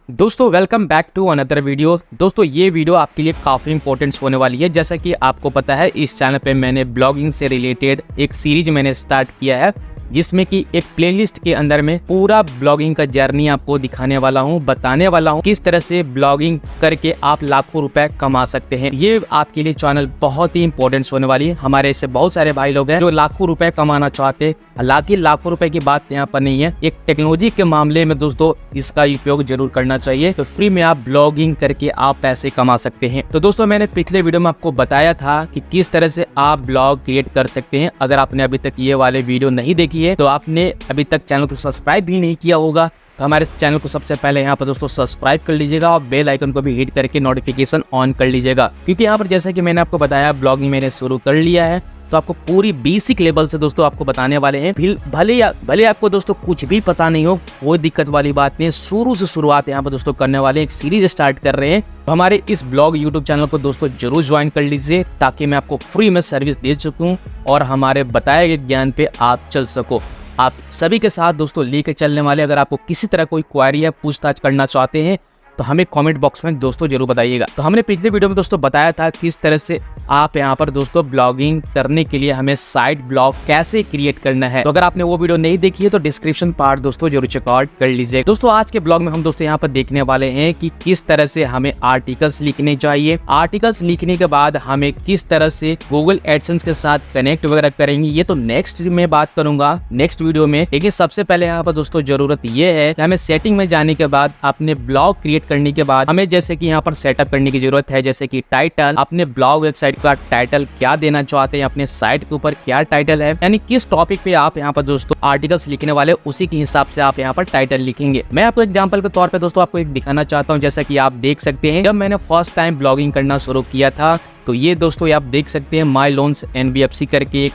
दोस्तों welcome back to another video. दोस्तों ये वीडियो आपके लिए काफ़ी इंपॉर्टेंट होने वाली है। जैसा कि आपको पता है इस चैनल पे मैंने ब्लॉगिंग से रिलेटेड एक सीरीज मैंने स्टार्ट किया है, जिसमें कि एक प्लेलिस्ट के अंदर में पूरा ब्लॉगिंग का जर्नी आपको दिखाने वाला हूं, बताने वाला हूं किस तरह से ब्लॉगिंग करके आप लाखों रुपए कमा सकते हैं। ये आपके लिए चैनल बहुत ही इंपॉर्टेंट होने वाली है। हमारे ऐसे बहुत सारे भाई लोग हैं जो लाखों रुपए कमाना चाहते हैं। हालांकि लाखों रुपए की बात यहाँ पर नहीं है, एक टेक्नोलॉजी के मामले में दोस्तों इसका उपयोग जरूर करना चाहिए। तो फ्री में आप ब्लॉगिंग करके आप पैसे कमा सकते हैं। तो दोस्तों मैंने पिछले वीडियो में आपको बताया था कि किस तरह से आप ब्लॉग क्रिएट कर सकते हैं। अगर आपने अभी तक ये वाले वीडियो नहीं देखी है तो आपने अभी तक चैनल को सब्सक्राइब भी नहीं किया होगा, तो हमारे चैनल को सबसे पहले यहाँ पर दोस्तों सब्सक्राइब कर लीजिएगा और बेल आइकन को भी हिट करके नोटिफिकेशन ऑन कर लीजिएगा। क्योंकि यहाँ पर जैसा कि मैंने आपको बताया ब्लॉगिंग मैंने शुरू कर लिया है, तो आपको पूरी बेसिक लेवल से दोस्तों आपको बताने वाले हैं। भले आपको दोस्तों कुछ भी पता नहीं हो, कोई दिक्कत वाली बात नहीं है। शुरू से शुरुआत यहाँ पर दोस्तों करने वाले एक सीरीज स्टार्ट कर रहे हैं। तो हमारे इस ब्लॉग यूट्यूब चैनल को दोस्तों जरूर ज्वाइन कर लीजिए, ताकि मैं आपको फ्री में सर्विस दे सकूँ और हमारे बताए गए ज्ञान पे आप चल सको। आप सभी के साथ दोस्तों लेकर चलने वाले। अगर आपको किसी तरह कोई क्वेरी या पूछताछ करना चाहते हैं तो हमें कमेंट बॉक्स में दोस्तों जरूर बताइएगा। तो हमने पिछले वीडियो में दोस्तों बताया था किस तरह से आप यहाँ पर दोस्तों ब्लॉगिंग करने के लिए हमें साइट ब्लॉग कैसे क्रिएट करना है। तो अगर आपने वो वीडियो नहीं देखी है तो डिस्क्रिप्शन पार्ट दोस्तों जरूर चेकआउट कर लीजिए। दोस्तों आज के ब्लॉग में हम दोस्तों यहाँ पर देखने वाले हैं कि किस तरह से हमें आर्टिकल्स लिखने चाहिए। आर्टिकल्स लिखने के बाद हमें किस तरह से गूगल एडसेंस के साथ कनेक्ट वगैरह करेंगे, ये तो नेक्स्ट में बात करूंगा नेक्स्ट वीडियो में। लेकिन सबसे पहले यहाँ पर दोस्तों जरूरत ये है कि हमें सेटिंग में जाने के बाद अपने ब्लॉग क्रिएट करने के बाद हमें जैसे कि यहाँ पर सेटअप करने की जरूरत है। जैसे कि टाइटल, अपने ब्लॉग वेबसाइट का टाइटल क्या देना चाहते हैं, अपने साइट के ऊपर क्या टाइटल है, यानी किस टॉपिक पे आप यहाँ पर दोस्तों आर्टिकल्स लिखने वाले, उसी के हिसाब से आप यहाँ पर टाइटल लिखेंगे। मैं आपको एग्जांपल के तौर पे दोस्तों आपको एक दिखाना चाहता हूँ। जैसा कि आप देख सकते हैं, जब मैंने फर्स्ट टाइम ब्लॉगिंग करना शुरू किया था तो ये दोस्तों आप देख सकते हैं माई लोन्स NBFC करके एक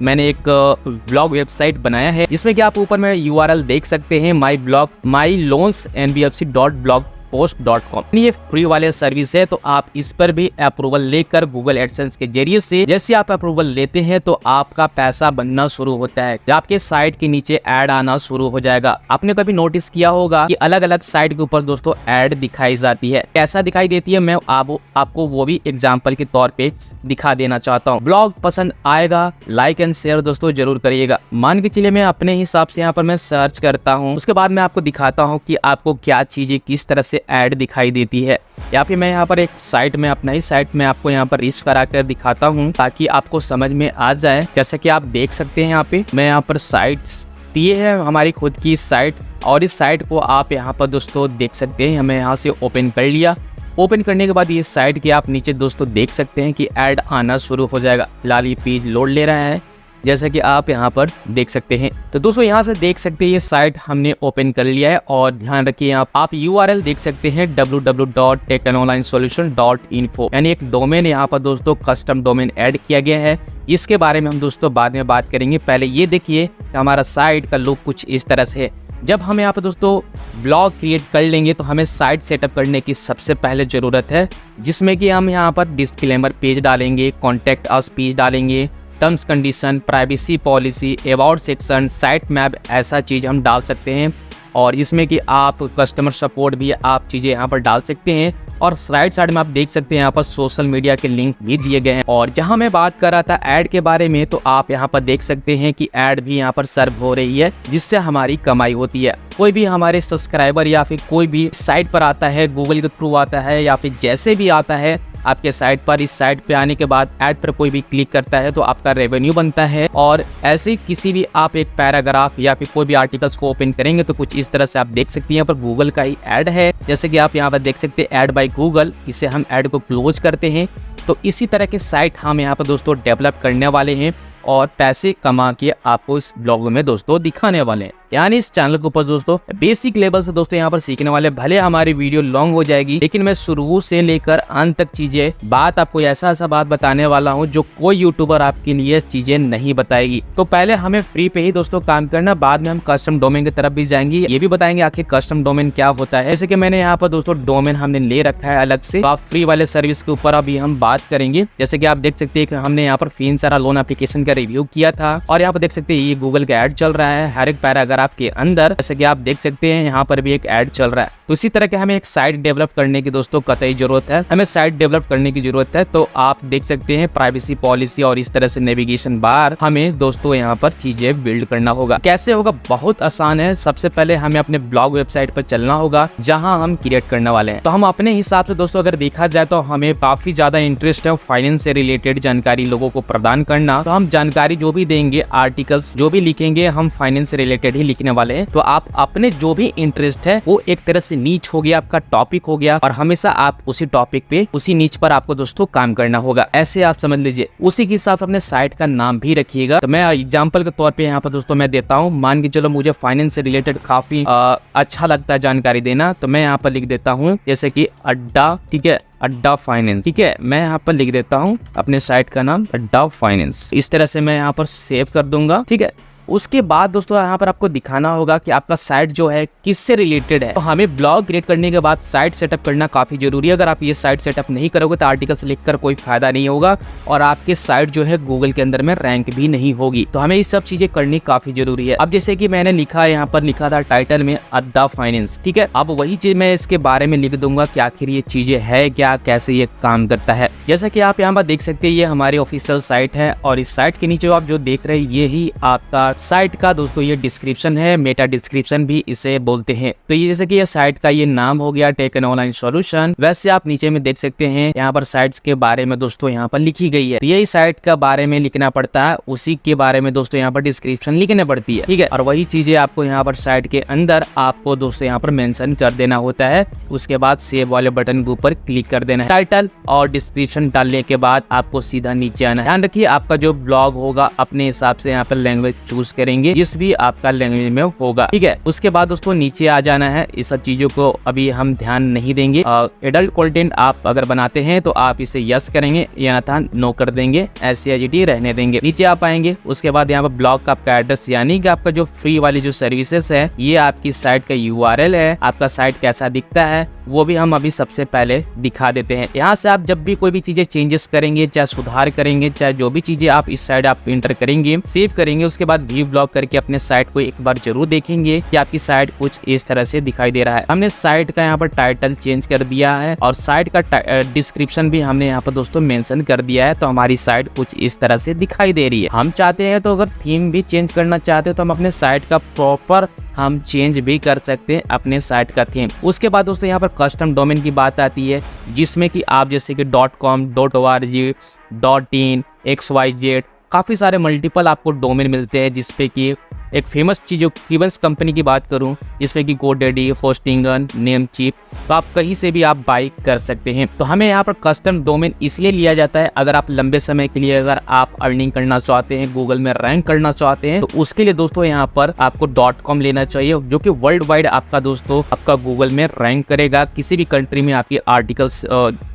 मैंने एक ब्लॉग वेबसाइट बनाया है, जिसमें कि आप ऊपर में URL देख सकते हैं mylonsnbfc.blogpost.com। ये फ्री वाले सर्विस है, तो आप इस पर भी अप्रूवल लेकर गूगल एडसेंस के जरिए से जैसे आप अप्रूवल लेते हैं तो आपका पैसा बनना शुरू होता है। आपके साइट के नीचे ऐड आना शुरू हो जाएगा। आपने कभी नोटिस किया होगा कि अलग अलग साइट के ऊपर दोस्तों ऐड दिखाई जाती है। कैसा दिखाई देती है मैं आपको वो भी एग्जाम्पल के तौर पे दिखा देना चाहता हूँ। ब्लॉग पसंद आएगा, लाइक एंड शेयर दोस्तों जरूर करिएगा। मान के चलिए मैं अपने हिसाब से यहाँ पर मैं सर्च करता हूँ, उसके बाद मैं आपको दिखाता हूँ कि आपको क्या चीजें किस तरह से ऐड दिखाई देती है। या फिर मैं यहाँ पर एक साइट में अपना ही साइट में आपको यहाँ पर रिच करा कर दिखाता हूँ, ताकि आपको समझ में आ जाए। जैसा कि आप देख सकते हैं यहाँ पे मैं यहाँ पर साइट्स दिए है हमारी खुद की साइट, और इस साइट को आप यहाँ पर दोस्तों देख सकते हैं। हमें यहाँ से ओपन कर लिया। ओपन करने के बाद ये साइट के आप नीचे दोस्तों देख सकते हैं कि ऐड आना शुरू हो जाएगा। फिलहाल ये पेज लोड ले रहा है, जैसा कि आप यहाँ पर देख सकते हैं। तो दोस्तों यहाँ से देख सकते हैं ये साइट हमने ओपन कर लिया है, और ध्यान रखिए आप URL देख सकते हैं www.techonlinesolution.info, यानी एक डोमेन यहाँ पर दोस्तों कस्टम डोमेन ऐड किया गया है, जिसके बारे में हम दोस्तों बाद में बात करेंगे। पहले ये देखिए कि हमारा साइट का लुक कुछ इस तरह से है। जब हम यहाँ पर दोस्तों ब्लॉग क्रिएट कर लेंगे तो हमें साइट सेटअप करने की सबसे पहले ज़रूरत है, जिसमें कि हम यहाँ पर डिस्क्लेमर पेज डालेंगे, कॉन्टैक्ट अस पेज डालेंगे, terms condition, privacy policy, about section, site map, ऐसा चीज़ हम डाल सकते हैं। और जिसमें कि आप कस्टमर सपोर्ट भी आप चीज़ें यहाँ पर डाल सकते हैं। और राइट साइड में आप देख सकते हैं यहाँ पर सोशल मीडिया के लिंक भी दिए गए हैं। और जहाँ मैं बात कर रहा था ऐड के बारे में, तो आप यहाँ पर देख सकते हैं कि ऐड भी यहाँ पर सर्व हो रही है, जिससे हमारी कमाई होती है। कोई भी हमारे सब्सक्राइबर या फिर कोई भी साइट पर आता है, गूगल के थ्रू आता है या फिर जैसे भी आता है आपके साइट पर, इस साइट पे आने के बाद ऐड पर कोई भी क्लिक करता है तो आपका रेवेन्यू बनता है। और ऐसे किसी भी आप एक पैराग्राफ या फिर कोई भी आर्टिकल्स को ओपन करेंगे तो कुछ इस तरह से आप देख सकते हैं यहाँ पर गूगल का ही ऐड है। जैसे कि आप यहाँ पर देख सकते हैं ऐड बाय गूगल, इसे हम ऐड को क्लोज करते हैं। तो इसी तरह के साइट हम यहाँ पर दोस्तों डेवलप करने वाले हैं और पैसे कमा के आपको इस ब्लॉग में दोस्तों दिखाने वाले हैं। यानी इस चैनल के ऊपर दोस्तों बेसिक लेवल से दोस्तों यहाँ पर सीखने वाले। भले हमारी वीडियो लॉन्ग हो जाएगी, लेकिन मैं शुरू से लेकर अंत तक चीजें बात आपको ऐसा बात बताने वाला हूँ जो कोई यूट्यूबर आपके लिए चीजें नहीं बताएगी। तो पहले हमें फ्री पे ही दोस्तों काम करना, बाद में हम कस्टम डोमेन की तरफ भी जाएंगे। ये भी बताएंगे आखिर कस्टम डोमेन क्या होता है। जैसे कि मैंने यहाँ पर दोस्तों डोमेन हमने ले रखा है अलग से, तो आप फ्री वाले सर्विस के ऊपर अभी हम बात करेंगे। जैसे कि आप देख सकते हैं कि हमने यहाँ पर फिनसरा लोन एप्लीकेशन का रिव्यू किया था। और यहाँ पर देख सकते हैं ये गूगल का ऐड चल रहा है हर एक पैराग्राफ के अंदर, जैसे कि आप देख सकते हैं यहाँ पर भी एक ऐड चल रहा है। तो इसी तरह के हमें एक साइट डेवलप करने की दोस्तों कतई जरूरत है, हमें साइट डेवलप करने की जरूरत है। तो आप देख सकते हैं प्राइवेसी पॉलिसी और इस तरह से नेविगेशन बार हमें दोस्तों यहाँ पर चीजें बिल्ड करना होगा। कैसे होगा? बहुत आसान है। सबसे पहले हमें अपने ब्लॉग वेबसाइट पर चलना होगा जहां हम क्रिएट करने वाले हैं। तो हम अपने हिसाब से दोस्तों अगर देखा जाए तो हमें काफी ज्यादा इंटरेस्ट है फाइनेंस से रिलेटेड जानकारी लोगों को प्रदान करना। तो हम जानकारी जो भी देंगे, आर्टिकल्स जो भी लिखेंगे, हम फाइनेंस से रिलेटेड ही लिखने वाले हैं। तो आप अपने जो भी इंटरेस्ट है वो एक तरह से नीच हो गया, आपका टॉपिक हो गया, और हमेशा आप उसी टॉपिक पे, उसी नीच पर आपको दोस्तों काम करना होगा। ऐसे आप समझ लीजिए। उसी के हिसाब से अपने साइट का नाम भी रखिएगा। तो मैं एग्जाम्पल के तौर पे यहाँ पर दोस्तों मैं देता हूँ, मान के चलो मुझे फाइनेंस से रिलेटेड काफी अच्छा लगता है जानकारी देना, तो मैं यहाँ पर लिख देता हूँ जैसे कि अड्डा, ठीक है, अड्डा फाइनेंस, ठीक है। मैं यहाँ पर लिख देता हूँ अपने साइट का नाम अड्डा फाइनेंस। इस तरह से मैं यहाँ पर सेव कर दूंगा, ठीक है। उसके बाद दोस्तों यहाँ पर आपको दिखाना होगा कि आपका साइट जो है किससे रिलेटेड है। तो हमें ब्लॉग क्रिएट करने के बाद साइट सेटअप करना काफी जरूरी है। अगर आप ये साइट सेटअप नहीं करोगे तो आर्टिकल्स लिखकर कोई फायदा नहीं होगा और आपकी साइट जो है गूगल के अंदर में रैंक भी नहीं होगी। तो हमें ये सब चीजें करनी काफी जरूरी है। अब जैसे कि मैंने लिखा, यहाँ पर लिखा था टाइटल में अड्डा फाइनेंस, ठीक है। अब वही चीज मैं इसके बारे में लिख दूंगा कि आखिर ये चीजें है क्या, कैसे ये काम करता है। जैसा कि आप यहाँ पर देख सकते हैं ये हमारी ऑफिशियल साइट है और इस साइट के नीचे आप जो देख रहे हैं ये ही आपका साइट का दोस्तों ये डिस्क्रिप्शन है, मेटा डिस्क्रिप्शन भी इसे बोलते हैं। तो ये जैसे कि ये साइट का ये नाम हो गया टेक एन ऑनलाइन सॉल्यूशन। वैसे आप नीचे में देख सकते हैं यहाँ पर साइट्स के बारे में दोस्तों यहाँ पर लिखी गई है। तो यही साइट का बारे में लिखना पड़ता है, उसी के बारे में दोस्तों यहाँ पर डिस्क्रिप्शन लिखनी पड़ती है, ठीक है। और वही चीजें आपको यहाँ पर साइट के अंदर आपको दोस्तों यहाँ पर मेंशन कर देना होता है। उसके बाद सेव वाले बटन के ऊपर क्लिक कर देना है। टाइटल और डिस्क्रिप्शन डालने के बाद आपको सीधा नीचे आना है। ध्यान रखिए आपका जो ब्लॉग होगा अपने हिसाब से यहाँ पर लैंग्वेज चूज करेंगे जिस भी आपका लैंग्वेज में होगा, ठीक है। उसके बाद दोस्तों नीचे आ जाना है। इस सब चीजों को अभी हम ध्यान नहीं देंगे। एडल्ट कंटेंट आप अगर बनाते हैं तो आप इसे यस करेंगे या नो कर देंगे, ऐसे एजिटी रहने देंगे। नीचे आप आएंगे, उसके बाद यहाँ पर ब्लॉग का आपका एड्रेस, यानी कि आपका जो फ्री वाली जो सर्विसेज है, ये आपकी साइट का URL है। आपका साइट कैसा दिखता है वो भी हम अभी सबसे पहले दिखा देते हैं। यहाँ से आप जब भी कोई भी चीजें चेंजेस करेंगे, चाहे सुधार करेंगे, चाहे जो भी चीजें आप इस साइड आप एंटर करेंगे, सेव करेंगे, उसके बाद व्यू ब्लॉग करके अपने साइट को एक बार जरूर देखेंगे कि आपकी साइट कुछ इस तरह से दिखाई दे रहा है। हमने साइट का यहाँ पर टाइटल चेंज कर दिया है और साइट का डिस्क्रिप्शन भी हमने यहाँ पर दोस्तों मेंशन कर दिया है। तो हमारी साइट कुछ इस तरह से दिखाई दे रही है। हम चाहते हैं तो अगर थीम भी चेंज करना चाहते हैं तो हम अपने साइट का प्रॉपर हम चेंज भी कर सकते हैं अपने साइट का थीम। उसके बाद दोस्तों यहाँ पर कस्टम डोमेन की बात आती है, जिसमें कि आप जैसे कि .com, .org, .in, XYZ काफी सारे मल्टीपल आपको डोमेन मिलते हैं, जिसपे कि एक फेमस चीज जो कीवर्ड्स कंपनी की बात करूं, जिसमें कि GoDaddy, होस्टिंगन, नेमचीप, तो आप कहीं से भी आप बाई कर सकते हैं। तो हमें यहाँ पर कस्टम डोमेन इसलिए लिया जाता है, अगर आप लंबे समय के लिए अगर आप अर्निंग करना चाहते हैं, गूगल में रैंक करना चाहते हैं, तो उसके लिए दोस्तों यहाँ पर आपको .com लेना चाहिए, जो कि वर्ल्ड वाइड आपका दोस्तों आपका गूगल में रैंक करेगा। किसी भी कंट्री में आपकी आर्टिकल्स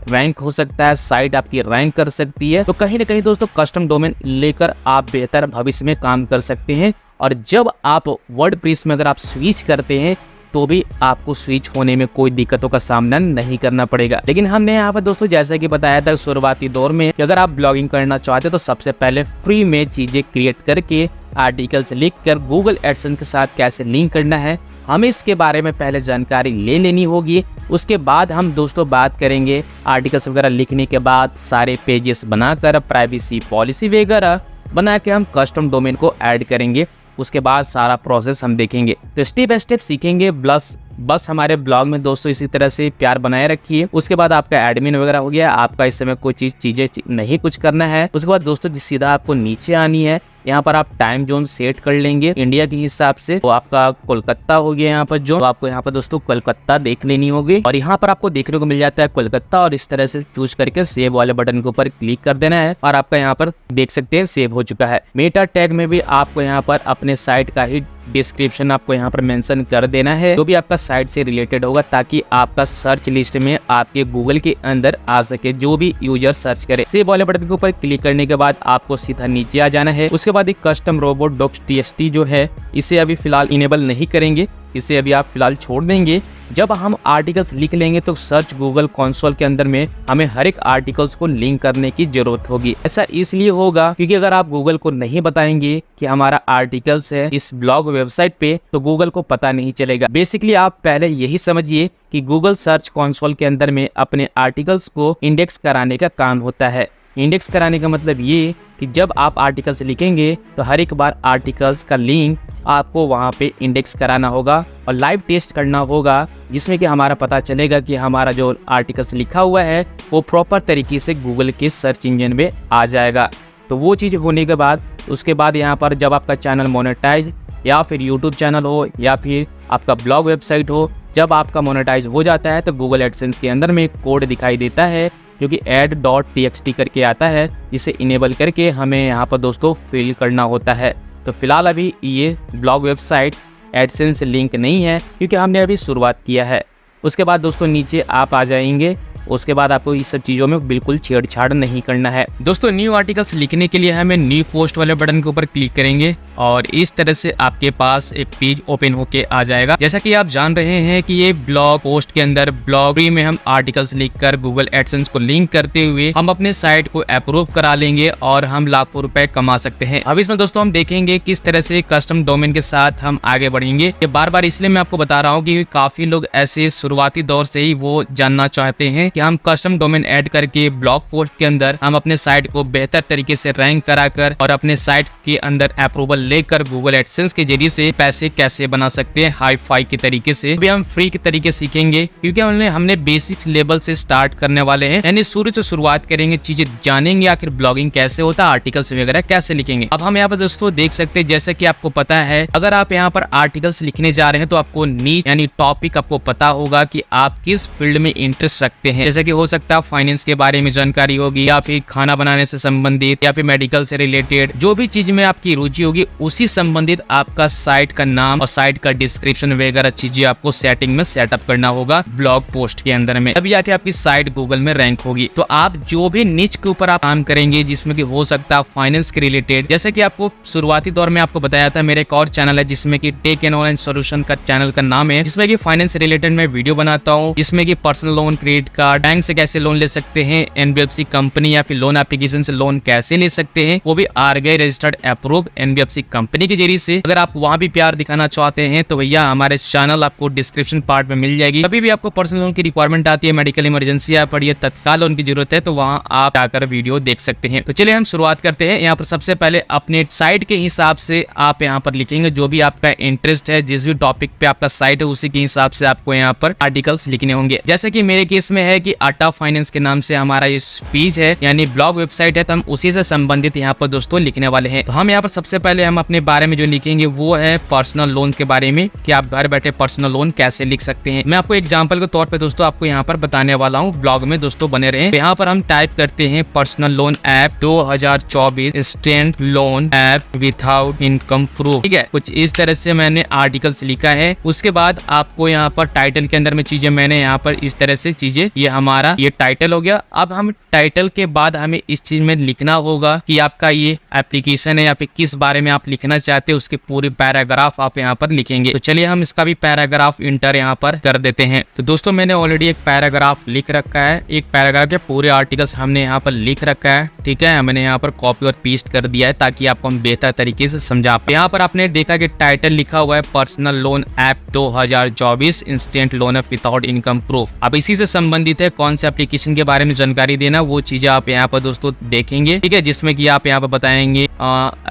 रैंक हो सकता है, साइट आपकी रैंक कर सकती है। तो कहीं ना कहीं दोस्तों कस्टम डोमेन लेकर आप बेहतर भविष्य में काम कर सकते हैं। और जब आप वर्डप्रेस में अगर आप स्विच करते हैं तो भी आपको स्विच होने में कोई दिक्कतों का सामना नहीं करना पड़ेगा। लेकिन हमने यहाँ पर दोस्तों जैसा कि बताया था शुरुआती दौर में, अगर आप ब्लॉगिंग करना चाहते हैं तो सबसे पहले फ्री में चीजें क्रिएट करके आर्टिकल्स लिखकर गूगल एडसेंस के साथ कैसे लिंक करना है, हमें इसके बारे में पहले जानकारी ले लेनी होगी। उसके बाद हम दोस्तों बात करेंगे आर्टिकल्स वगैरह लिखने के बाद सारे पेजेस बनाकर प्राइवेसी पॉलिसी वगैरह बना के हम कस्टम डोमेन को ऐड करेंगे। उसके बाद सारा प्रोसेस हम देखेंगे, तो स्टेप बाय स्टेप सीखेंगे। बस हमारे ब्लॉग में दोस्तों इसी तरह से प्यार बनाए रखिए। उसके बाद आपका एडमिन वगैरह हो गया, आपका इस समय कोई चीजें नहीं कुछ करना है। उसके बाद दोस्तों सीधा आपको नीचे आनी है, यहाँ पर आप टाइम जोन सेट कर लेंगे इंडिया के हिसाब से। तो आपका कोलकाता हो गया यहाँ पर जो, तो आपको यहाँ पर दोस्तों कोलकाता देख लेनी होगी और यहाँ पर आपको देखने को मिल जाता है कोलकाता, और इस तरह से चूज करके सेव वाले बटन के ऊपर क्लिक कर देना है और आपका यहाँ पर देख सकते हैं सेव हो चुका है। मेटा टैग में भी आपको यहाँ पर अपने साइट का ही डिस्क्रिप्शन आपको यहाँ पर मेंशन कर देना है, जो भी आपका साइट से रिलेटेड होगा, ताकि आपका सर्च लिस्ट में आपके गूगल के अंदर आ सके जो भी यूजर सर्च करे। सेव वाले बटन के ऊपर क्लिक करने के बाद आपको सीधा नीचे आ जाना है। उसके बाद एक कस्टम रोबोट डॉक्स TXT जो है, इसे अभी फिलहाल इनेबल नहीं करेंगे, इसे अभी आप फिलहाल छोड़ देंगे। जब हम आर्टिकल्स लिख लेंगे तो सर्च गूगल कंसोल के अंदर में हमें हर एक आर्टिकल्स को लिंक करने की जरूरत होगी। ऐसा इसलिए होगा क्योंकि अगर आप गूगल को नहीं बताएंगे कि हमारा आर्टिकल्स है इस ब्लॉग वेबसाइट पे, तो गूगल को पता नहीं चलेगा। बेसिकली आप पहले यही समझिए कि गूगल सर्च कंसोल के अंदर में अपने आर्टिकल्स को इंडेक्स कराने का काम होता है। इंडेक्स कराने का मतलब ये कि जब आप आर्टिकल्स लिखेंगे तो हर एक बार आर्टिकल्स का लिंक आपको वहाँ पे इंडेक्स कराना होगा और लाइव टेस्ट करना होगा, जिसमें कि हमारा पता चलेगा कि हमारा जो आर्टिकल्स लिखा हुआ है वो प्रॉपर तरीके से गूगल के सर्च इंजन में आ जाएगा। तो वो चीज़ होने के बाद उसके बाद यहाँ पर जब आपका चैनल मोनेटाइज या फिर यूट्यूब चैनल हो या फिर आपका ब्लॉग वेबसाइट हो, जब आपका मोनेटाइज हो जाता है तो गूगल एडसेंस के अंदर में एक कोड दिखाई देता है जो कि add.txt करके आता है, जिसे इनेबल करके हमें यहाँ पर दोस्तों फिल करना होता है। तो फिलहाल अभी ये ब्लॉग वेबसाइट एडसेंस लिंक नहीं है क्योंकि हमने अभी शुरुआत किया है। उसके बाद दोस्तों नीचे आप आ जाएंगे, उसके बाद आपको इस सब चीज़ों में बिल्कुल छेड़छाड़ नहीं करना है। दोस्तों न्यू आर्टिकल्स लिखने के लिए हमें न्यू पोस्ट वाले बटन के ऊपर क्लिक करेंगे और इस तरह से आपके पास एक पेज ओपन होके आ जाएगा। जैसा कि आप जान रहे हैं कि ये ब्लॉग पोस्ट के अंदर ब्लॉग फ्री में हम आर्टिकल्स लिखकर गूगल एडसेंस को लिंक करते हुए हम अपने साइट को अप्रूव करा लेंगे और हम लाखों रुपए कमा सकते हैं। अब इसमें दोस्तों हम देखेंगे किस तरह से कस्टम डोमेन के साथ हम आगे बढ़ेंगे। ये बार बार इसलिए मैं आपको बता रहा हूँ कि काफी लोग ऐसे शुरुआती दौर से ही वो जानना चाहते हैं कि हम कस्टम डोमेन ऐड करके ब्लॉग पोस्ट के अंदर हम अपने साइट को बेहतर तरीके से रैंक कराकर और अपने साइट के अंदर अप्रूवल लेकर गूगल एडसेंस के जरिए से पैसे कैसे बना सकते हैं हाई फाई के तरीके से। अभी हम फ्री के तरीके सीखेंगे क्योंकि हमने बेसिक्स लेवल से स्टार्ट करने वाले हैं, यानी शुरू से शुरुआत करेंगे, चीजें जानेंगे आखिर ब्लॉगिंग कैसे होता है, आर्टिकल्स वगैरह कैसे लिखेंगे। अब हम यहाँ पर दोस्तों देख सकते हैं, जैसे कि आपको पता है अगर आप यहाँ पर आर्टिकल्स लिखने जा रहे हैं तो आपको नीच यानी टॉपिक आपको पता होगा कि आप किस फील्ड में इंटरेस्ट रखते हैं। जैसे कि हो सकता है फाइनेंस के बारे में जानकारी होगी या फिर खाना बनाने से संबंधित या फिर मेडिकल से रिलेटेड, जो भी चीज में आपकी रुचि होगी उसी संबंधित आपका साइट का नाम और साइट का डिस्क्रिप्शन वगैरह चीजें आपको सेटिंग में सेटअप करना होगा ब्लॉग पोस्ट के अंदर में, तभी आके आपकी साइट गूगल में रैंक होगी। तो आप जो भी निच के ऊपर आप काम करेंगे जिसमें कि हो सकता है फाइनेंस के रिलेटेड, जैसे कि आपको शुरुआती दौर में आपको बताया था मेरा एक और चैनल है जिसमें कि टेक एंड ऑनलाइन सॉल्यूशन का चैनल का नाम है, जिसमें कि फाइनेंस रिलेटेड मैं वीडियो बनाता हूँ, जिसमें कि personal loan, credit card, bank से कैसे लोन ले सकते हैं, एनबीएफसी कंपनी या फिर लोन एप्लीकेशन से लोन कैसे ले सकते हैं, वो भी RBI registered approve NBFC company के जरिए से। अगर आप वहां भी प्यार दिखाना चाहते हैं तो भैया हमारे चैनल आपको डिस्क्रिप्शन पार्ट में मिल जाएगी। कभी भी आपको पर्सनल लोन की रिक्वायरमेंट आती है, मेडिकल इमरजेंसी या पड़ी है, तत्काल लोन की जरूरत है, तो वहां आप जाकर वीडियो देख सकते हैं। तो चलिए हम शुरुआत करते हैं। यहाँ पर सबसे पहले अपने साइट के हिसाब से आप यहाँ पर लिखेंगे जो भी आपका इंटरेस्ट है, जिस भी टॉपिक पे आपका साइट है उसी के हिसाब से आपको यहाँ पर आर्टिकल्स लिखने होंगे। जैसे कि मेरे केस में है कि आटा फाइनेंस के नाम से हमारा ये पेज है यानी ब्लॉग वेबसाइट है, तो हम उसी से संबंधित यहाँ पर दोस्तों लिखने वाले हैं। तो हम यहाँ पर सबसे पहले हम अपने बारे में जो लिखेंगे वो है पर्सनल लोन के बारे में, कि आप घर बैठे पर्सनल लोन कैसे लिख सकते हैं। मैं आपको एग्जांपल के तौर पे दोस्तों आपको यहाँ पर बताने वाला हूँ, ब्लॉग में दोस्तों बने रहे। तो यहाँ पर हम टाइप करते हैं personal loan app 2024 instant loan app without income proof, ठीक है। कुछ इस तरह से मैंने आर्टिकल्स लिखा है। उसके बाद आपको यहाँ पर टाइटल के अंदर में चीजें मैंने यहाँ पर इस तरह से चीजें, ये हमारा ये टाइटल हो गया। अब हम टाइटल के बाद हमें इस चीज में लिखना होगा कि आपका ये एप्लीकेशन है या फिर किस बारे में आप लिखना चाहते हैं, उसके पूरे पैराग्राफ आप यहाँ पर लिखेंगे। तो चलिए हम इसका भी पैराग्राफ इंटर यहाँ पर कर देते हैं। तो दोस्तों मैंने ऑलरेडी एक पैराग्राफ लिख रखा है, एक पैराग्राफ के पूरे आर्टिकल्स हमने यहाँ पर लिख रखा है, ठीक है। मैंने यहाँ पर कॉपी और पेस्ट कर दिया है ताकि आपको हम बेहतर तरीके से समझा पाए। यहाँ पर आपने देखा कि टाइटल लिखा हुआ है personal loan app 2024 instant loan app without income proof. अब इसी से संबंधित है कौन से एप्लीकेशन के बारे में जानकारी देना, वो चीजें आप यहाँ पर दोस्तों देखेंगे, ठीक है। जिसमें कि आप यहाँ पर बताएंगे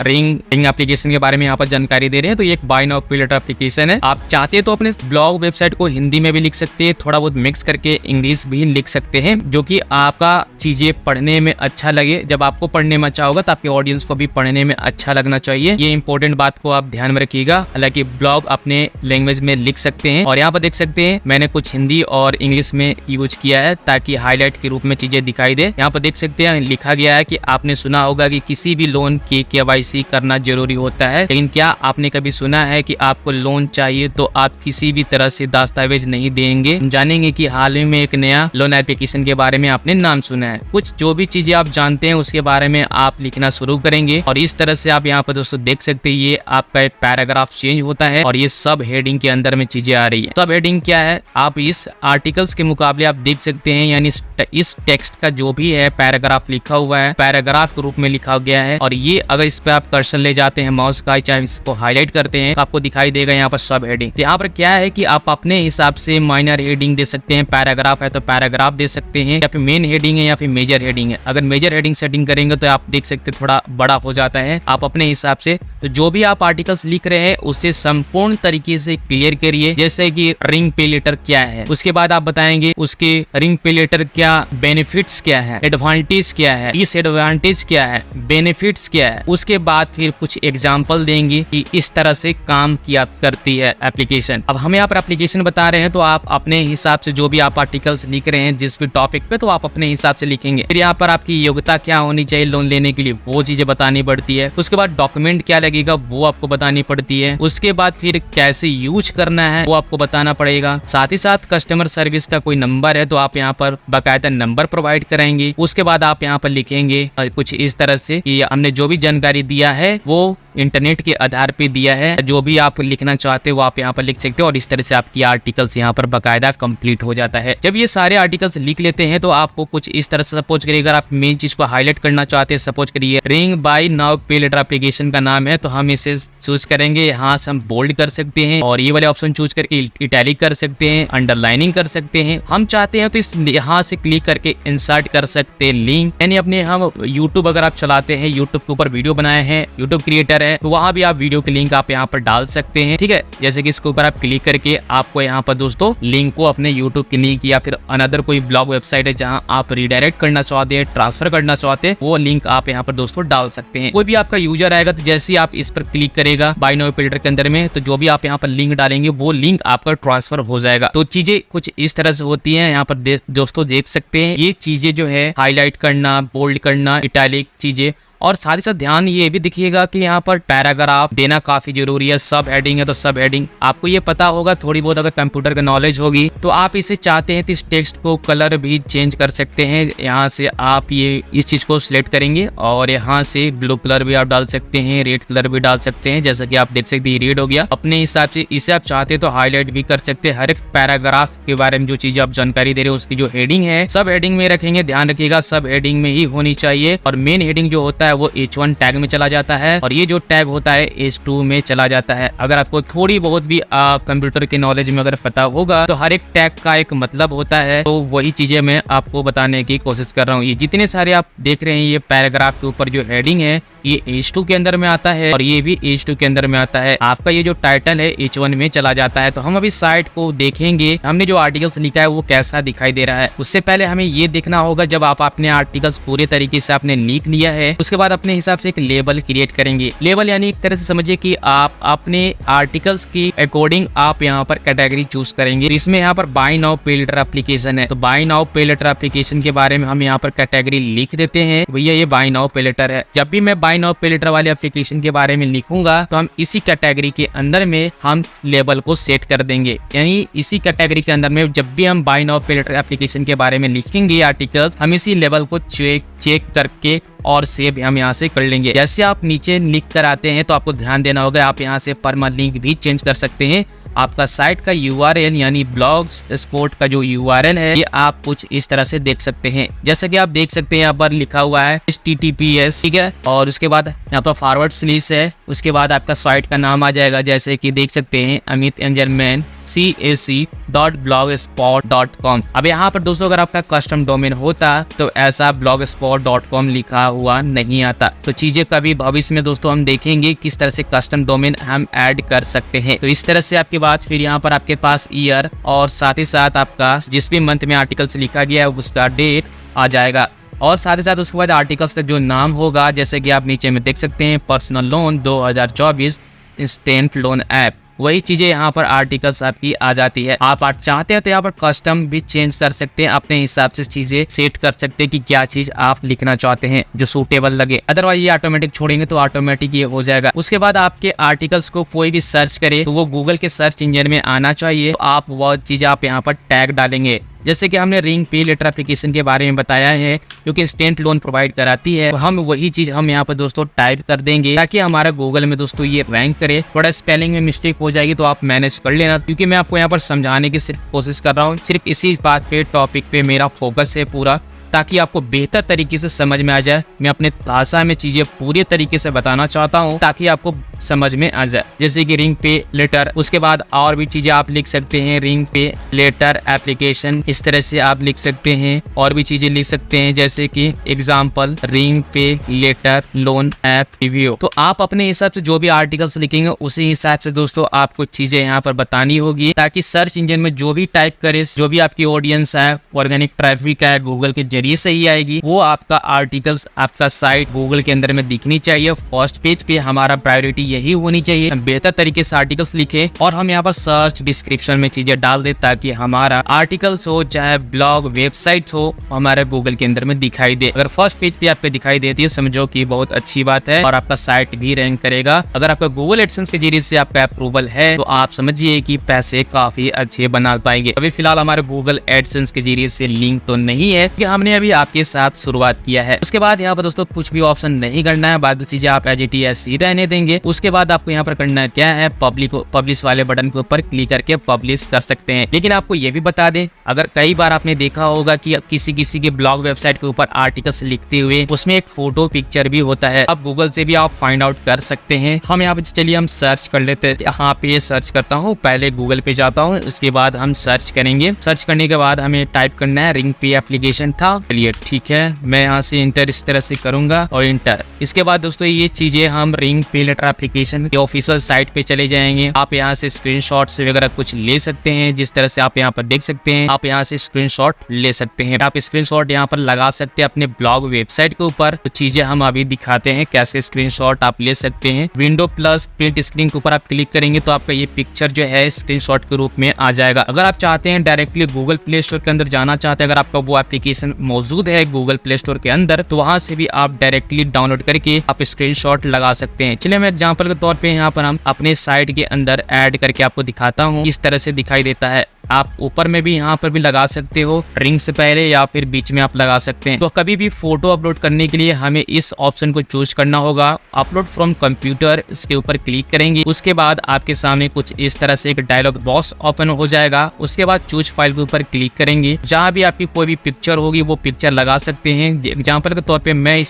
रिंग एप्लीकेशन के बारे में यहाँ पर जानकारी दे रहे हैं। तो ये एक बाय नाउ पे लेटर एप्लीकेशन है। आप चाहते हैं तो अपने ब्लॉग वेबसाइट को हिंदी में भी लिख सकते हैं, थोड़ा बहुत मिक्स करके इंग्लिश भी लिख सकते हैं, जो कि आपका चीजें पढ़ने में अच्छा लगे। जब आपको पढ़ने में अच्छा होगा तो आपके ऑडियंस को भी पढ़ने में अच्छा लगना चाहिए। ये इंपॉर्टेंट बात को आप ध्यान में रखिएगा। हालांकि ब्लॉग अपने लैंग्वेज में लिख सकते हैं और यहाँ पर देख सकते हैं मैंने कुछ हिंदी और इंग्लिश में यूज किया है ताकि हाईलाइट के रूप में चीजें दिखाई दे। यहाँ पर देख सकते हैं लिखा गया है कि आपने सुना होगा कि किसी भी लोन की केवाईसी करना जरूरी होता है, लेकिन क्या आपने कभी सुना है कि आपको लोन चाहिए तो आप किसी भी तरह से दस्तावेज नहीं देंगे। जानेंगे कि हाल ही में एक नया लोन एप्लीकेशन के बारे में आपने नाम सुना है। कुछ जो भी चीजें आप जानते हैं उसके बारे में आप लिखना शुरू करेंगे। और इस तरह से आप यहाँ पर दोस्तों देख सकते हैं ये आपका एक पैराग्राफ चेंज होता है और ये सब हेडिंग के अंदर में चीजें आ रही है। सब हेडिंग क्या है, आप इस आर्टिकल्स के मुकाबले आप देख सकते हैं, यानी इस टेक्स्ट का जो भी है पैराग्राफ लिखा हुआ है, पैराग्राफ के रूप में लिखा गया है। और ये अगर इस पे आप कर्सर ले जाते हैं माउस का, चाहे इसको हाईलाइट करते हैं तो आपको दिखाई देगा यहाँ पर सब हेडिंग। तो यहाँ पर क्या है कि आप अपने हिसाब से माइनर हेडिंग दे सकते हैं, पैराग्राफ है तो पैराग्राफ दे सकते हैं, या फिर मेन हेडिंग है या फिर मेजर हेडिंग है। अगर मेजर हेडिंग सेटिंग करेंगे तो आप देख सकते हैं थोड़ा बड़ा हो जाता है, आप अपने हिसाब से। तो जो भी आप आर्टिकल्स लिख रहे हैं उसे संपूर्ण तरीके से क्लियर करिए, जैसे कि रिंग पे लेटर क्या है, उसके बाद आप बताएंगे उसके रिंग पे लेटर क्या बेनिफिट्स क्या है, एडवांटेज क्या है, डिसएडवांटेज क्या है, बेनिफिट्स क्या है। उसके बाद फिर कुछ एग्जांपल देंगे कि इस तरह से काम किया करती है एप्लीकेशन। अब हम यहाँ पर एप्लीकेशन बता रहे हैं तो आप अपने हिसाब से जो भी आप आर्टिकल्स लिख रहे हैं जिस भी टॉपिक पे, तो आप अपने हिसाब से लिखेंगे। फिर यहाँ पर आपकी योग्यता क्या होनी चाहिए लोन लेने के लिए, वो चीजें बतानी पड़ती है। उसके बाद डॉक्यूमेंट क्या लगेगा वो आपको बतानी पड़ती है। उसके बाद फिर कैसे यूज करना है वो आपको बताना पड़ेगा। साथ ही साथ कस्टमर सर्विस का कोई नंबर है तो आप यहाँ पर बाकायदा नंबर प्रोवाइड कराएंगे। उसके बाद आप यहाँ पर लिखेंगे कुछ इस तरह से कि हमने जो भी जानकारी दिया है वो इंटरनेट के आधार पे दिया है, जो भी आप लिखना चाहते हो वो आप यहाँ पर लिख सकते हो। और इस तरह से आपकी आर्टिकल्स यहाँ पर बाकायदा कंप्लीट हो जाता है। जब ये सारे आर्टिकल्स लिख लेते हैं तो आपको कुछ इस तरह से, सपोज करिए अगर आप मेन चीज को हाईलाइट करना चाहते हैं, सपोज करिए रिंग बाय नाउ पे लेटर एप्लीकेशन का नाम है, तो हम इसे चूज करेंगे, यहाँ से हम बोल्ड कर सकते हैं और ये वाले ऑप्शन चूज करके इटैलिक कर सकते हैं, अंडरलाइनिंग कर सकते हैं। हम चाहते हैं तो इस यहाँ से क्लिक करके इंसर्ट कर सकते हैं लिंक, यानी अपने हम यूट्यूब अगर आप चलाते हैं, यूट्यूब के ऊपर वीडियो बनाए हैं, यूट्यूब क्रिएटर है, तो वहां भी आप वीडियो के लिंक आप यहाँ पर डाल सकते हैं। ठीक है, जैसे कि इसके ऊपर आप क्लिक करके आपको यहाँ पर दोस्तों लिंक को अपने यूट्यूब के लिंक या फिर अनदर कोई ब्लॉग वेबसाइट है जहां आप रिडायरेक्ट करना चाहते हैं, ट्रांसफर करना चाहते हैं, वो लिंक आप यहाँ पर दोस्तों डाल सकते हैं। कोई भी आपका यूजर आएगा तो जैसे ही आप इस पर क्लिक करेगा बाय नाउ पे लेटर के अंदर में, तो जो भी आप यहाँ पर लिंक डालेंगे वो लिंक आपका ट्रांसफर हो जाएगा। तो चीजें कुछ इस तरह से होती है। यहाँ पर दोस्तों देख सकते हैं ये चीजें जो है हाईलाइट करना, बोल्ड करना, इटैलिक चीजें। और साथ ही साथ ध्यान ये भी दिखिएगा कि यहाँ पर पैराग्राफ देना काफी जरूरी है। सब हेडिंग है तो सब हेडिंग आपको ये पता होगा, थोड़ी बहुत अगर कंप्यूटर का नॉलेज होगी तो आप इसे चाहते हैं तो इस टेक्स्ट को कलर भी चेंज कर सकते हैं। यहाँ से आप ये इस चीज को सिलेक्ट करेंगे और यहाँ से ब्लू कलर भी आप डाल सकते हैं, रेड कलर भी डाल सकते हैं। जैसा कि आप देख सकते हैं रेड हो गया। अपने हिसाब से इसे आप चाहते हैं तो हाईलाइट भी कर सकते हैं। हर एक पैराग्राफ के बारे में जो चीजें आप जानकारी दे रहे हो उसकी जो हेडिंग है सब हेडिंग में रखेंगे। ध्यान रखिएगा सब हेडिंग में ही होनी चाहिए। और मेन हेडिंग जो होता है वो H1 टैग में चला जाता है और ये जो टैग होता है H2 में चला जाता है। अगर आपको थोड़ी बहुत भी कंप्यूटर के नॉलेज में अगर पता होगा तो हर एक टैग का एक मतलब होता है, तो वही चीजें मैं आपको बताने की कोशिश कर रहा हूँ। ये जितने सारे आप देख रहे हैं ये पैराग्राफ के ऊपर जो हेडिंग है ये H2 के अंदर में आता है और ये भी H2 के अंदर में आता है। आपका ये जो टाइटल है H1 में चला जाता है। तो हम अभी साइट को देखेंगे, हमने जो आर्टिकल्स लिखा है वो कैसा दिखाई दे रहा है। उससे पहले हमें ये देखना होगा जब आप अपने आर्टिकल्स पूरे तरीके से आपने लिख लिया है उसके बाद अपने हिसाब से एक लेबल क्रिएट करेंगे। लेबल यानी एक तरह से समझिए कि आप अपने आर्टिकल्स की अकॉर्डिंग आप यहाँ पर कैटेगरी चूज करेंगे। इसमें यहाँ पर बाय नाउ पे लेटर एप्लीकेशन है तो बाय नाउ पे लेटर एप्लीकेशन के बारे में हम यहाँ पर कैटेगरी लिख देते हैं, भैया ये बाय नाउ पे लेटर है। जब भी मैं बाय नाउ पे लेटर वाले एप्लीकेशन के बारे में लिखूंगा तो हम इसी कैटेगरी के अंदर में हम लेबल को सेट कर देंगे। यानी इसी कैटेगरी के अंदर में जब भी हम बाय नाउ पे लेटर एप्लीकेशन के बारे में लिखेंगे आर्टिकल, हम इसी लेवल को चेक करके और सेव हम यहाँ से कर लेंगे। जैसे आप नीचे लिख कर आते हैं तो आपको ध्यान देना होगा, आप यहाँ से परमालिंक भी चेंज कर सकते हैं। आपका साइट का URL यानी ब्लॉगस्पॉट का जो URL है ये आप कुछ इस तरह से देख सकते हैं। जैसे कि आप देख सकते हैं यहाँ पर लिखा हुआ है HTTPS, ठीक है, और उसके बाद यहाँ पर फॉरवर्ड स्लैश है। उसके बाद आपका साइट का नाम आ जाएगा, जैसे कि देख सकते हैं अमित एंजलमैन cac.blogspot.com। अब यहाँ पर दोस्तों अगर आपका कस्टम डोमेन होता तो ऐसा blogspot.com लिखा हुआ नहीं आता। तो चीजें कभी भविष्य में दोस्तों हम देखेंगे किस तरह से कस्टम डोमेन हम ऐड कर सकते हैं। तो इस तरह से आपके बाद फिर यहाँ पर आपके पास ईयर और साथ ही साथ आपका जिस भी मंथ में आर्टिकल्स लिखा गया है उसका डेट आ जाएगा। और साथ ही साथ उसके बाद आर्टिकल्स का जो नाम होगा, जैसे कि आप नीचे में देख सकते हैं personal loan 2024 instant loan app, वही चीजें यहाँ पर आर्टिकल्स आपकी आ जाती है। आप चाहते हैं तो यहाँ पर कस्टम भी चेंज कर सकते हैं, अपने हिसाब से चीजें सेट कर सकते हैं कि क्या चीज आप लिखना चाहते हैं जो सूटेबल लगे। अदरवाइज ये ऑटोमेटिक छोड़ेंगे तो ऑटोमेटिक ये हो जाएगा। उसके बाद आपके आर्टिकल्स को कोई भी सर्च करे तो वो गूगल के सर्च इंजन में आना चाहिए। तो आप वो चीज आप यहाँ पर टैग डालेंगे। जैसे कि हमने रिंग पे लेटर एप्लीकेशन के बारे में बताया है जो कि इंस्टेंट लोन प्रोवाइड कराती है, तो हम वही चीज हम यहाँ पर दोस्तों टाइप कर देंगे ताकि हमारा गूगल में दोस्तों ये रैंक करे। थोड़ा स्पेलिंग में मिस्टेक हो जाएगी तो आप मैनेज कर लेना, क्योंकि मैं आपको यहाँ पर समझाने की सिर्फ कोशिश कर रहा हूँ। सिर्फ इसी बात पे टॉपिक पे मेरा फोकस है पूरा, ताकि आपको बेहतर तरीके से समझ में आ जाए। मैं अपने भाषा में चीजें पूरी तरीके से बताना चाहता हूँ ताकि आपको समझ में आ जाए। जैसे कि रिंग पे लेटर, उसके बाद और भी चीजें आप लिख सकते हैं, रिंग पे लेटर एप्लीकेशन, इस तरह से आप लिख सकते हैं। और भी चीजें लिख सकते हैं जैसे कि एग्जाम्पल रिंग पे लेटर लोन ऐप रिव्यू। तो आप अपने हिसाब से जो भी आर्टिकल्स लिखेंगे उसी हिसाब से दोस्तों आपको चीजें यहाँ पर बतानी होगी, ताकि सर्च इंजन में जो भी टाइप करे, जो भी आपकी ऑडियंस है, ऑर्गेनिक ट्रैफिक है, गूगल के जरिए से ही आएगी, वो आपका आर्टिकल्स, आपका साइट गूगल के अंदर में दिखनी चाहिए। फर्स्ट पेज पे हमारा प्रायोरिटी यही होनी चाहिए, हम बेहतर तरीके से आर्टिकल्स लिखे और हम यहाँ पर सर्च डिस्क्रिप्शन में चीजें डाल दे ताकि हमारा आर्टिकल्स हो चाहे ब्लॉग वेबसाइट हो हमारे गूगल के अंदर में दिखाई दे। अगर फर्स्ट पेज पे आपको दिखाई देती है समझो कि बहुत अच्छी बात है और आपका साइट भी रैंक करेगा। अगर आपका गूगल एडसेंस के जरिए से आपका अप्रूवल है तो आप समझिए कि पैसे काफी अच्छे बना पाएंगे। अभी फिलहाल हमारे गूगल एडसेंस के जरिए से लिंक तो नहीं है कि हमने अभी आपके साथ शुरुआत किया है। उसके बाद यहाँ पर दोस्तों कुछ भी ऑप्शन नहीं करना है, बाकी चीजें आप एज इट इज ऐसी रहने देंगे। उसके बाद आपको यहाँ पर करना क्या है, पब्लिश वाले बटन के ऊपर क्लिक करके पब्लिश कर सकते हैं। लेकिन आपको ये भी बता दें, अगर कई बार आपने देखा होगा कि किसी के ब्लॉग वेबसाइट के ऊपर आर्टिकल्स लिखते हुए उसमें एक फोटो पिक्चर भी होता है। अब गूगल से भी आप फाइंड आउट कर सकते हैं। हम यहाँ पे चलिए हम सर्च कर लेते हैं। यहाँ पे सर्च करता हूँ, पहले गूगल पे जाता हूँ, उसके बाद हम सर्च करेंगे। सर्च करने के बाद हमें टाइप करना है रिंग पे एप्लीकेशन था। चलिए ठीक है, मैं यहाँ से इंटर इस तरह से करूंगा और इंटर। इसके बाद दोस्तों ये चीजें हम रिंग पे लेटर एप्लीकेशन के ऑफिशियल साइट पे चले जाएंगे। आप यहाँ से स्क्रीनशॉट्स वगैरह कुछ ले सकते हैं, जिस तरह से आप यहाँ पर देख सकते हैं। आप यहाँ से स्क्रीनशॉट ले सकते हैं, आप स्क्रीनशॉट यहाँ पर लगा सकते हैं अपने ब्लॉग वेबसाइट के ऊपर। तो चीजें हम अभी दिखाते हैं कैसे स्क्रीनशॉट आप ले सकते हैं। विंडो प्लस प्रिंट स्क्रीन के ऊपर आप क्लिक करेंगे तो आपका ये पिक्चर जो है स्क्रीनशॉट के रूप में आ जाएगा। अगर आप चाहते हैं डायरेक्टली गूगल प्ले स्टोर के अंदर जाना चाहते हैं, अगर आपका वो एप्लीकेशन मौजूद है गूगल प्ले स्टोर के अंदर, तो वहां से भी आप डायरेक्टली डाउनलोड करके आप स्क्रीनशॉट लगा सकते हैं। चलिए मैं एग्जांपल के तौर पे यहाँ पर हम अपने साइट के अंदर ऐड करके आपको दिखाता हूँ इस तरह से दिखाई देता है। आप ऊपर में भी यहाँ पर भी लगा सकते हो, रिंग से पहले या फिर बीच में आप लगा सकते हैं। तो कभी भी फोटो अपलोड करने के लिए हमें इस ऑप्शन को चूज करना होगा, अपलोड फ्रॉम कंप्यूटर। इसके ऊपर क्लिक करेंगे, उसके बाद आपके सामने कुछ इस तरह से एक डायलॉग बॉक्स ओपन हो जाएगा। उसके बाद चूज फाइल के ऊपर क्लिक करेंगे, जहाँ भी आपकी कोई भी पिक्चर होगी वो पिक्चर लगा सकते हैं। एग्जाम्पल के तौर पर मैं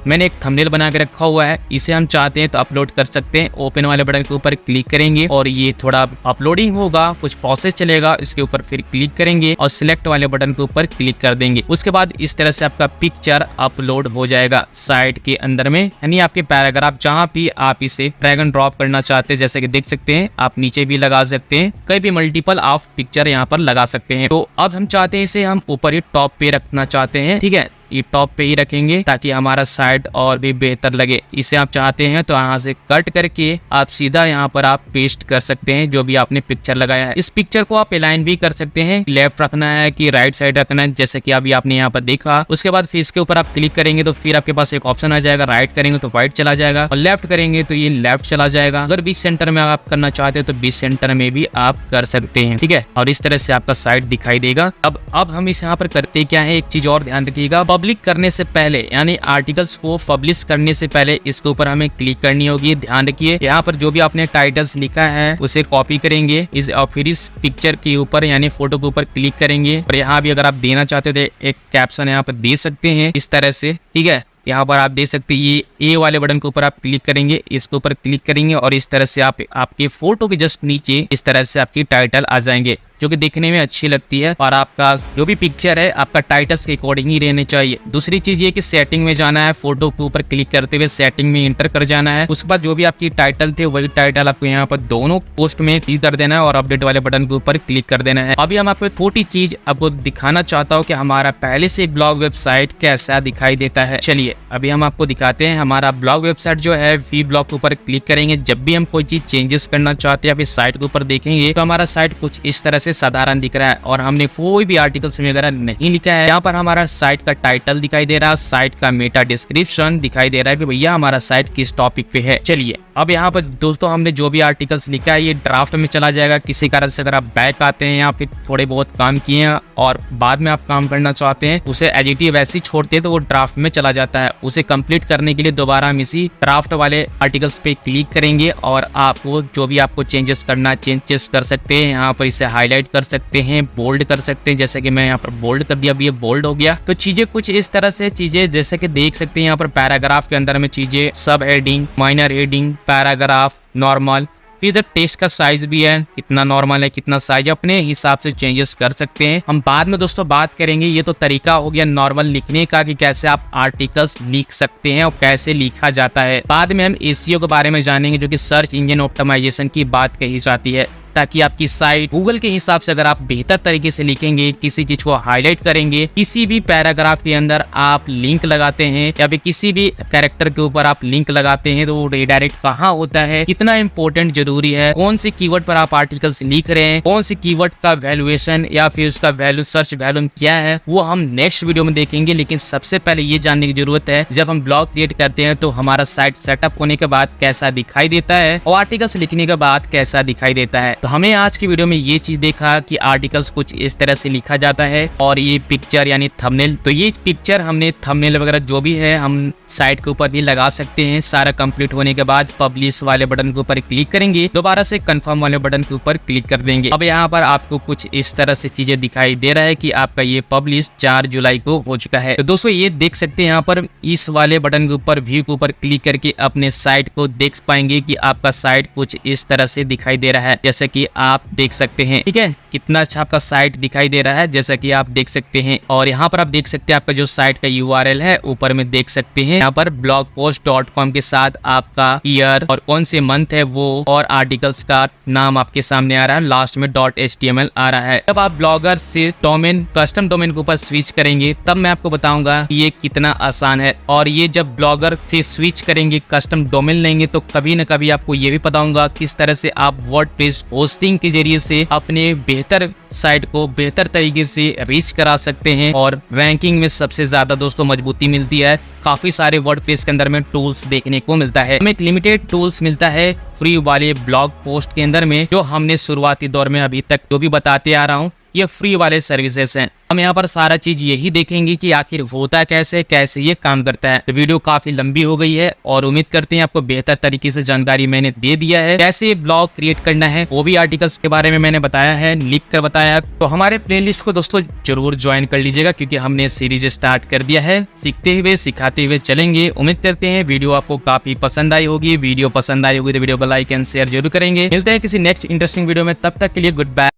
मैंने एक थंबनेल बना के रखा हुआ है, इसे हम चाहते हैं तो अपलोड कर सकते हैं। ओपन वाले बटन के ऊपर क्लिक करेंगे और ये थोड़ा अपलोडिंग होगा, कुछ प्रोसेस चलेगा। इसके ऊपर फिर क्लिक करेंगे और सिलेक्ट वाले बटन के ऊपर क्लिक कर देंगे। उसके बाद इस तरह से आपका पिक्चर अपलोड हो जाएगा साइट के अंदर में, यानी आपके पैराग्राफ जहाँ भी आप इसे ड्रैग एंड ड्रॉप करना चाहते हैं, जैसे कि देख सकते हैं आप नीचे भी लगा सकते हैं, कहीं भी मल्टीपल आप पिक्चर यहाँ पर लगा सकते हैं। तो अब हम चाहते हैं इसे हम ऊपर ही टॉप पे रखना चाहते हैं, ठीक है, ये टॉप पे ही रखेंगे ताकि हमारा साइट और भी बेहतर लगे। इसे आप चाहते हैं तो यहाँ से कट करके आप सीधा यहाँ पर आप पेस्ट कर सकते हैं जो भी आपने पिक्चर लगाया है। इस पिक्चर को आप अलाइन भी कर सकते हैं, लेफ्ट रखना है कि राइट साइड रखना है, जैसे कि अभी आपने यहाँ पर देखा। उसके बाद फिर इसके ऊपर आप क्लिक करेंगे तो फिर आपके पास एक ऑप्शन आ जाएगा, राइट करेंगे तो राइट चला जाएगा और लेफ्ट करेंगे तो ये लेफ्ट चला जाएगा। अगर बीच सेंटर में आप करना चाहते हैं तो बीच सेंटर में भी आप कर सकते हैं, ठीक है। और इस तरह से आपका साइट दिखाई देगा। अब हम इस यहाँ पर करते क्या है, एक चीज और ध्यान रखिएगा, पब्लिक करने से पहले यानी आर्टिकल्स को पब्लिश करने से पहले इसके ऊपर हमें क्लिक करनी होगी। ध्यान रखिए यहाँ पर जो भी आपने टाइटल्स लिखा है उसे कॉपी करेंगे, फिर इस पिक्चर के ऊपर यानी फोटो के ऊपर क्लिक करेंगे और यहाँ भी अगर आप देना चाहते थे एक कैप्शन यहाँ पर दे सकते हैं इस तरह से, ठीक है। यहाँ पर आप देख सकते हैं ये ए वाले बटन के ऊपर आप क्लिक करेंगे, इसके ऊपर क्लिक करेंगे और इस तरह से आपके फोटो के जस्ट नीचे इस तरह से आपकी टाइटल आ जाएंगे जो कि देखने में अच्छी लगती है। और आपका जो भी पिक्चर है आपका टाइटल्स के अकॉर्डिंग ही रहने चाहिए। दूसरी चीज ये कि सेटिंग में जाना है, फोटो के ऊपर क्लिक करते हुए सेटिंग में इंटर कर जाना है। उसके बाद जो भी आपकी टाइटल थे वही टाइटल आपको यहाँ पर दोनों पोस्ट में क्लिक कर देना है और अपडेट वाले बटन के ऊपर क्लिक कर देना है। अभी हम आपको छोटी चीज आपको दिखाना चाहता हूँ कि हमारा पहले से ब्लॉग वेबसाइट कैसा दिखाई देता है। चलिए अभी हम आपको दिखाते हैं हमारा ब्लॉग वेबसाइट जो है। वी ब्लॉग के ऊपर क्लिक करेंगे, जब भी हम कोई चीज चेंजेस करना चाहते हैं आप इस साइट के ऊपर देखेंगे तो हमारा साइट कुछ इस तरह से से साधारण दिख रहा है और हमने कोई भी आर्टिकल्स वगैरह नहीं लिखा है। यहाँ पर हमारा साइट का टाइटल दिखाई दे रहा है, साइट का मेटा डिस्क्रिप्शन दिखाई दे रहा है कि भैया हमारा साइट किस टॉपिक पे है। चलिए अब यहाँ पर दोस्तों हमने जो भी आर्टिकल्स लिखा है ये ड्राफ्ट में चला जाएगा। किसी कारण से अगर आप बैक आते हैं या फिर थोड़े बहुत काम किए हैं और बाद में आप काम करना चाहते हैं, उसे एडिटिव वैसे ही छोड़ते हैं तो वो ड्राफ्ट में चला जाता है। उसे कंप्लीट करने के लिए दोबारा हम इसी ड्राफ्ट वाले आर्टिकल्स पे क्लिक करेंगे और आपको जो भी आपको चेंजेस करना चेंजेस कर सकते हैं। यहाँ पर इसे हाईलाइट कर सकते हैं, बोल्ड कर सकते हैं, जैसे कि मैं यहाँ पर बोल्ड कर दिया, अब ये बोल्ड हो गया। तो चीजें कुछ इस तरह से चीजें जैसे कि देख सकते हैं यहाँ पर पैराग्राफ के अंदर में चीजें सब heading, minor heading, paragraph, normal, इधर टेक्स्ट का साइज भी है, कितना नॉर्मल है कितना साइज, अपने हिसाब से चेंजेस कर सकते हैं। हम बाद में दोस्तों बात करेंगे। ये तो तरीका हो गया नॉर्मल लिखने का कि कैसे आप आर्टिकल्स लिख सकते हैं और कैसे लिखा जाता है। बाद में हम एसईओ के बारे में जानेंगे जो कि सर्च इंजन ऑप्टिमाइजेशन की बात कही जाती है, ताकि आपकी साइट गूगल के हिसाब से अगर आप बेहतर तरीके से लिखेंगे, किसी चीज को हाईलाइट करेंगे, किसी भी पैराग्राफ के अंदर आप लिंक लगाते हैं या फिर किसी भी कैरेक्टर के ऊपर आप लिंक लगाते हैं तो वो रिडायरेक्ट कहाँ होता है, कितना इंपॉर्टेंट जरूरी है, कौन से कीवर्ड पर आप आर्टिकल्स लिख रहे हैं, कौन से कीवर्ड का वैल्यूएशन या फिर उसका वैल्यू सर्च वैल्यू क्या है, वो हम नेक्स्ट वीडियो में देखेंगे। लेकिन सबसे पहले ये जानने की जरूरत है जब हम ब्लॉग क्रिएट करते हैं तो हमारा साइट सेटअप होने के बाद कैसा दिखाई देता है और आर्टिकल्स लिखने के बाद कैसा दिखाई देता है। तो हमें आज की वीडियो में ये चीज देखा कि आर्टिकल्स कुछ इस तरह से लिखा जाता है और ये पिक्चर यानी थंबनेल, तो ये पिक्चर हमने थंबनेल वगैरह जो भी है हम साइट के ऊपर भी लगा सकते हैं। सारा कंप्लीट होने के बाद पब्लिश वाले बटन के ऊपर क्लिक करेंगे, दोबारा से कंफर्म वाले बटन के ऊपर क्लिक कर देंगे। अब यहाँ पर आपको कुछ इस तरह से चीजें दिखाई दे रहा है कि आपका ये पब्लिश 4 जुलाई को हो चुका है। तो दोस्तों ये देख सकते हैं यहाँ पर इस वाले बटन के ऊपर व्यू के ऊपर क्लिक करके अपने साइट को देख पाएंगे कि आपका साइट कुछ इस तरह से दिखाई दे रहा है, जैसे कि आप देख सकते हैं। ठीक है, कितना अच्छा आपका साइट दिखाई दे रहा है जैसा कि आप देख सकते हैं। और यहाँ पर आप देख सकते हैं आपका जो साइट का URL है ऊपर में देख सकते हैं। यहाँ पर blogpost.com के साथ आपका ईयर और कौन से मंथ है वो और आर्टिकल्स का नाम आपके सामने आ रहा है, लास्ट में .html आ रहा है। जब आप ब्लॉगर से डोमेन कस्टम डोमेन के ऊपर स्विच करेंगे तब मैं आपको बताऊंगा ये कितना आसान है। और ये जब ब्लॉगर से स्विच करेंगे कस्टम डोमेन लेंगे तो कभी ना कभी आपको ये भी बताऊंगा किस तरह से आप वर्डप्रेस होस्टिंग के जरिए से अपने बेहतर साइट को बेहतर तरीके से रीच करा सकते हैं और रैंकिंग में सबसे ज्यादा दोस्तों मजबूती मिलती है। काफी सारे वर्डप्रेस के अंदर में टूल्स देखने को मिलता है। हमें एक लिमिटेड टूल्स मिलता है फ्री वाले ब्लॉग पोस्ट के अंदर में, जो हमने शुरुआती दौर में अभी तक जो भी बताते आ रहा हूँ ये फ्री वाले सर्विसेज हैं। हम यहाँ पर सारा चीज यही देखेंगे कि आखिर होता कैसे ये काम करता है। तो वीडियो काफी लंबी हो गई है और उम्मीद करते हैं आपको बेहतर तरीके से जानकारी मैंने दे दिया है। कैसे ब्लॉग क्रिएट करना है वो भी आर्टिकल्स के बारे में मैंने बताया है, लिख कर बताया। तो हमारे प्लेलिस्ट को दोस्तों जरूर ज्वाइन कर लीजिएगा क्योंकि हमने सीरीज स्टार्ट कर दिया है। सीखते हुए सिखाते हुए चलेंगे। उम्मीद करते हैं वीडियो आपको काफी पसंद आई होगी। वीडियो पसंद आई होगी तो वीडियो को लाइक एंड शेयर जरूर करेंगे। मिलते हैं किसी नेक्स्ट इंटरेस्टिंग वीडियो में, तब तक के लिए गुड बाय।